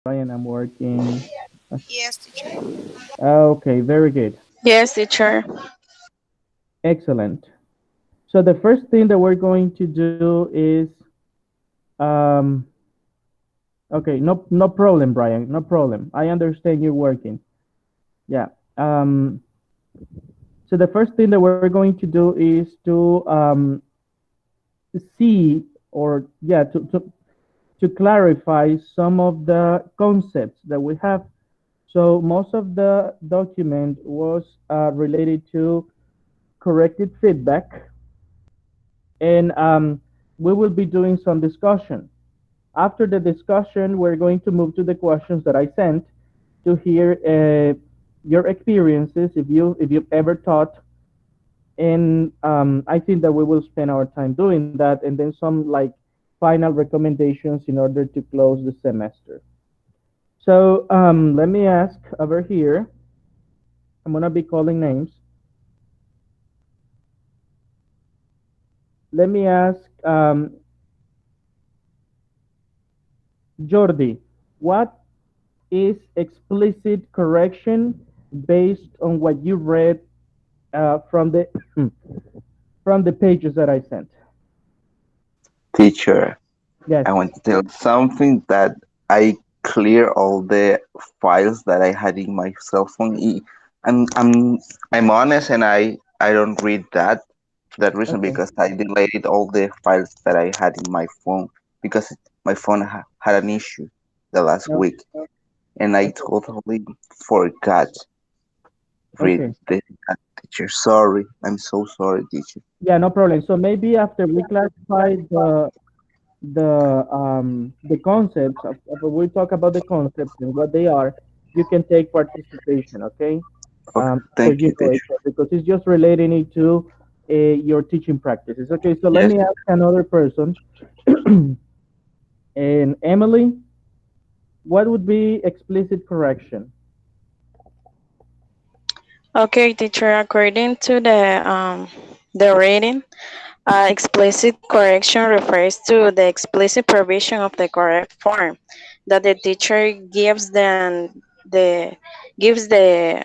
Brian, I'm working. Yes, teacher. Okay, very good. Yes, teacher. Excellent. So the first thing that we're going to do is, um, okay, no problem, Brian, no problem. I understand you're working. Yeah. Um, so the first thing that we're going to do is to see or yeah to clarify some of the concepts that we have. So most of the document was related to corrected feedback, and we will be doing some discussion. After the discussion, we're going to move to the questions that I sent to hear your experiences, if you've ever taught, and I think that we will spend our time doing that, and then some like final recommendations in order to close the semester. So let me ask over here. I'm gonna be calling names. Let me ask Jordi, what is explicit correction based on what you read from the from the pages that I sent? Teacher, Yes. I want to tell something that I clear all the files that I had in my cell phone. I'm I'm I'm honest, and I don't read that for that reason Okay. because I deleted all the files that I had in my phone because my phone had an issue the last No. week, and I Okay. totally forgot read Okay. that, teacher. Sorry, I'm so sorry, teacher. Yeah, no problem. So maybe after we clarify the concepts we talk about the concepts and what they are, you can take participation. Okay. Okay, Because thank you, teacher. it's just relating it to your teaching practices. Okay. So let Yes. me ask another person. And Emily, what would be explicit correction? Okay, teacher. According to the reading, explicit correction refers to the explicit provision of the correct form that the teacher gives the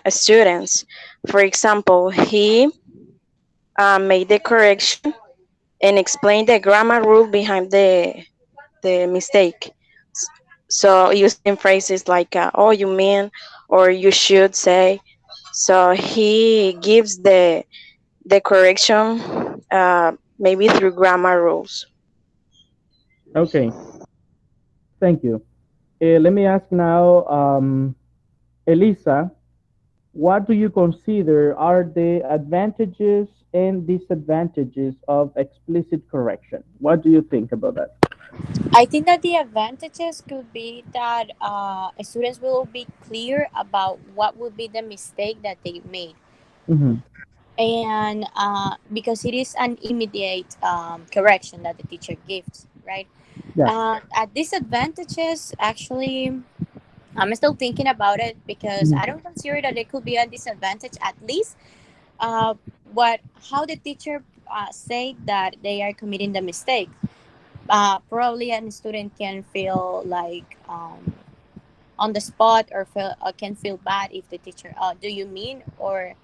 students. For example, he made the correction and explained the grammar rule behind the mistake. So using phrases like "oh, you mean" or "you should say." So he gives the correction maybe through grammar rules. Okay. Thank you. Let me ask now, Elisa, what do you consider are the advantages and disadvantages of explicit correction? What do you think about that? I think that the advantages could be that students will be clear about what would be the mistake that they made, Mm-hmm. and because it is an immediate correction that the teacher gives, right? Yeah. At disadvantages, actually, I'm still thinking about it because Mhm. I don't consider that it could be a disadvantage. At least, uh, what how the teacher say that they are committing the mistake. Probably a student can feel like on the spot or can feel bad if the teacher do you mean or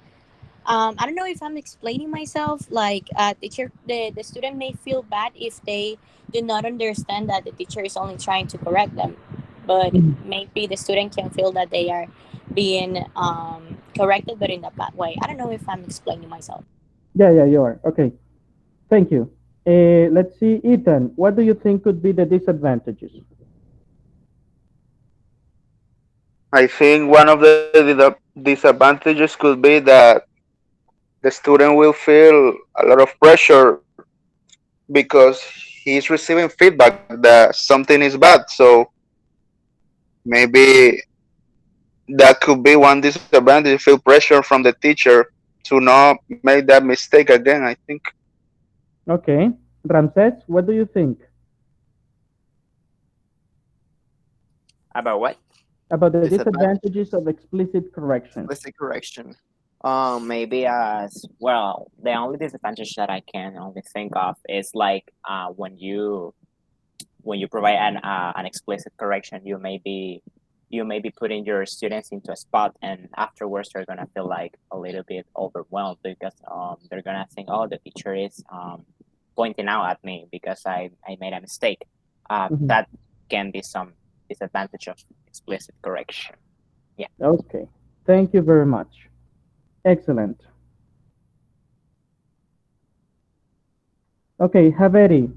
I don't know if I'm explaining myself. Like the student may feel bad if they do not understand that the teacher is only trying to correct them, but Mhm. maybe the student can feel that they are being corrected, but in a bad way. I don't know if I'm explaining myself. Yeah, you are. Okay. Thank you. Let's see, Ethan, what do you think could be the disadvantages? I think one of the disadvantages could be that the student will feel a lot of pressure because he's receiving feedback that something is bad. So maybe that could be one disadvantage. Feel pressure from the teacher to not make that mistake again. I think. Okay. Ramses, what do you think About what? about the Disadvantage, disadvantages of explicit correction? explicit correction. Maybe as well. The only disadvantage that I can only think of is like when you provide an explicit correction, you may be you may be putting your students into a spot, and afterwards they're gonna feel like a little bit overwhelmed because they're gonna think, oh, the teacher is pointing out at me because I made a mistake. Mhm. That can be some disadvantage of explicit correction. Yeah. Okay. Thank you very much. Excellent. Okay, Javeri,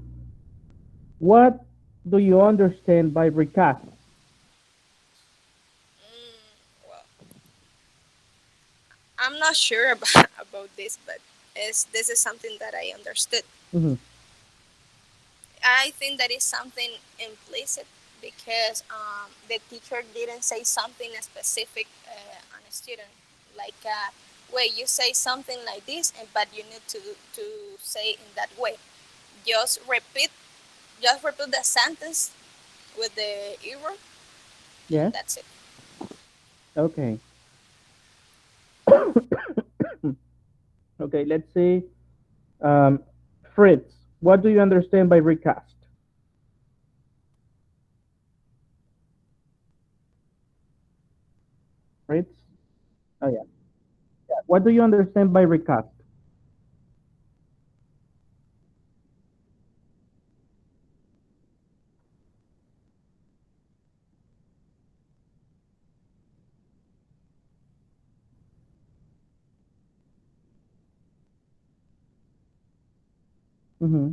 what do you understand by recast? Well, I'm not sure about, about this, but this is something that I understood. Hmm. I think that is something implicit because the teacher didn't say something specific on a student. Like, wait, you say something like this, but you need to say in that way. Just repeat, just repeat the sentence with the error, and Yes. that's it. Okay. Okay, let's see. Um, Fritz, what do you understand by recast? Fritz? Oh, yeah. Yeah. What do you understand by recast? Hmm.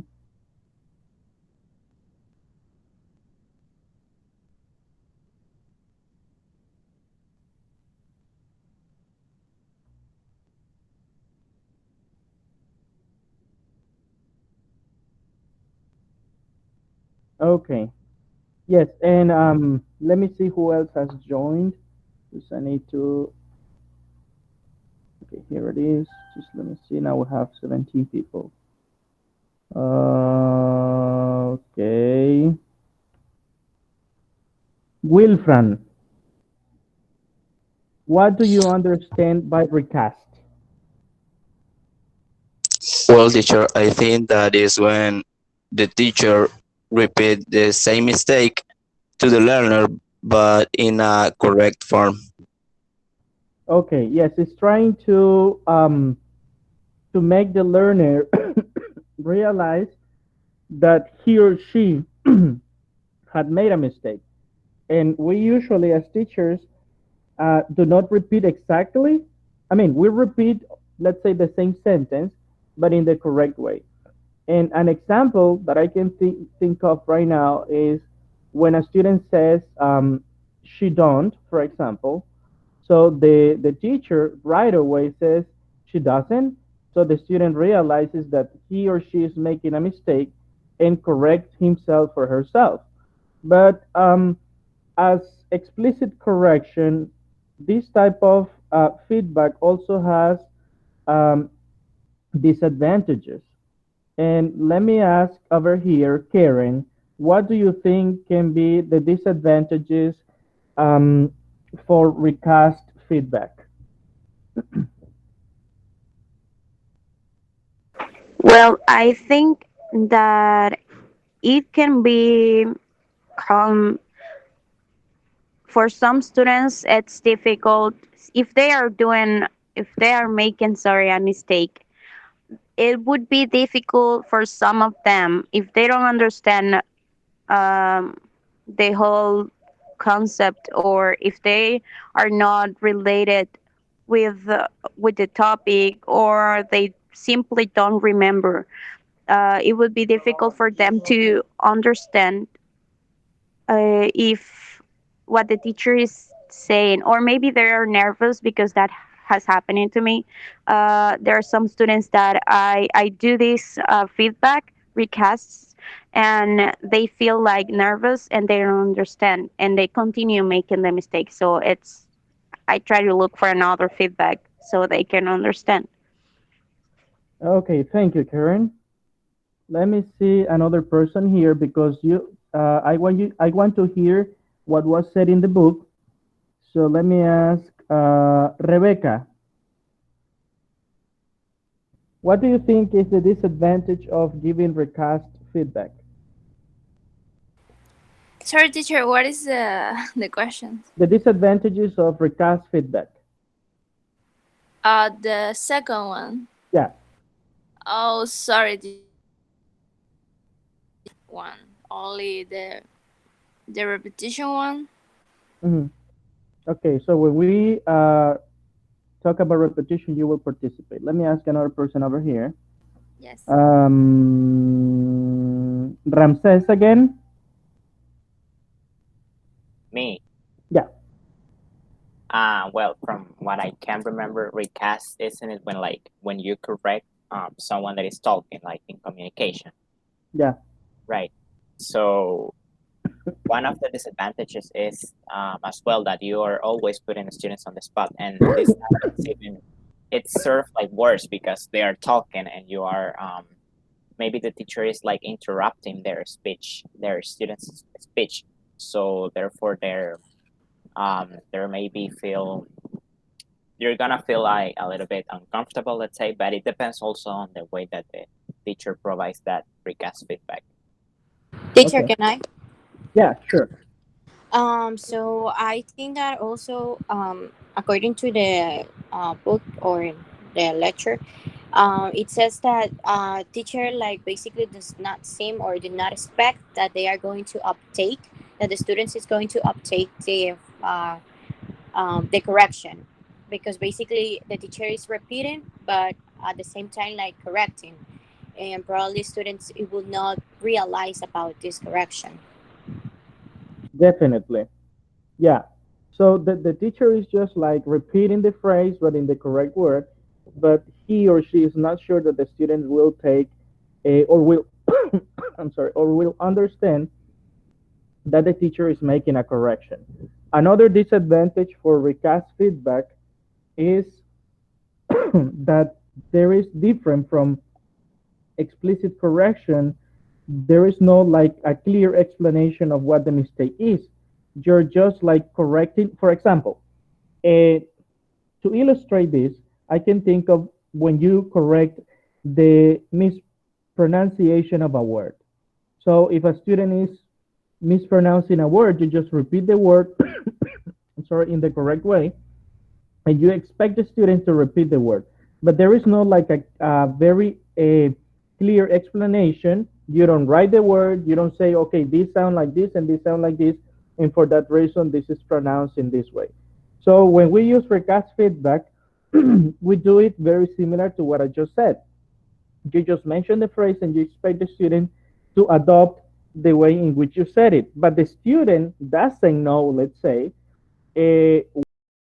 Okay. Yes, and let me see who else has joined. Just I need to. Okay, here it is. Just let me see. Now we have 17 people. Okay. Wilfran, what do you understand by recast? Well, teacher, I think that is when the teacher repeat the same mistake to the learner, but in a correct form. Okay, yes, it's trying to make the learner realize that he or she had made a mistake. And we usually, as teachers, do not repeat exactly. I mean, we repeat, let's say, the same sentence, but in the correct way. And an example that I can think of right now is when a student says, she don't, for example. So the teacher right away says she doesn't. So the student realizes that he or she is making a mistake and corrects himself or herself. But as explicit correction, this type of feedback also has um, disadvantages. And let me ask over here, Karen, what do you think can be the disadvantages um, for recast feedback? Well, I think that it can be um, for some students it's difficult if they are doing if they are making sorry a mistake. It would be difficult for some of them if they don't understand um, the whole concept, or if they are not related with uh, with the topic, or they simply don't remember. It would be difficult for them to understand if what the teacher is saying, or maybe they're nervous because that has happened to me. There are some students that I do this feedback recasts, and they feel like nervous and they don't understand and they continue making the mistake. So it's I try to look for another feedback so they can understand. Okay, thank you, Karen. Let me see another person here because I want to hear what was said in the book. So let me ask Rebecca, what do you think is the disadvantage of giving recast feedback? Sorry, teacher. What is the question? The disadvantages of recast feedback. The second one. Yeah. Oh, sorry, one. Only the repetition one. Hmm. Okay, so when we talk about repetition, you will participate. Let me ask another person over here. Yes. Ramses again. Me. Yeah. Well, from what I can remember, recast isn't it when you correct someone that is talking, like in communication, Yeah. right? So one of the disadvantages is as well that you are always putting the students on the spot, and this time it's sort of like worse because they are talking and you are maybe the teacher is like interrupting their speech, their students' speech, so therefore they're maybe feel you're gonna feel like a little bit uncomfortable, let's say, but it depends also on the way that the teacher provides that recast feedback. Teacher, Okay. can I? Yeah, sure. So I think that also, according to the book or the lecture, it says that teacher like basically does not seem or did not expect that they are going to uptake that the students is going to uptake the correction, because basically the teacher is repeating but at the same time like correcting, and probably students it will not realize about this correction. Definitely. Yeah. So the teacher is just like repeating the phrase but in the correct word, but he or she is not sure that the student will take or will I'm sorry, or will understand that the teacher is making a correction. Another disadvantage for recast feedback is that there is different from explicit correction. There is no like a clear explanation of what the mistake is. You're just like correcting. For example, to illustrate this, I can think of when you correct the mispronunciation of a word. So if a student is mispronouncing a word, you just repeat the word, I'm sorry, in the correct way, and you expect the student to repeat the word. But there is no like a very clear explanation. You don't write the word. You don't say, okay, this sound like this and this sound like this, and for that reason, this is pronounced in this way. So when we use recast feedback, we do it very similar to what I just said. You just mention the phrase and you expect the student to adopt the way in which you said it. But the student doesn't know, let's say,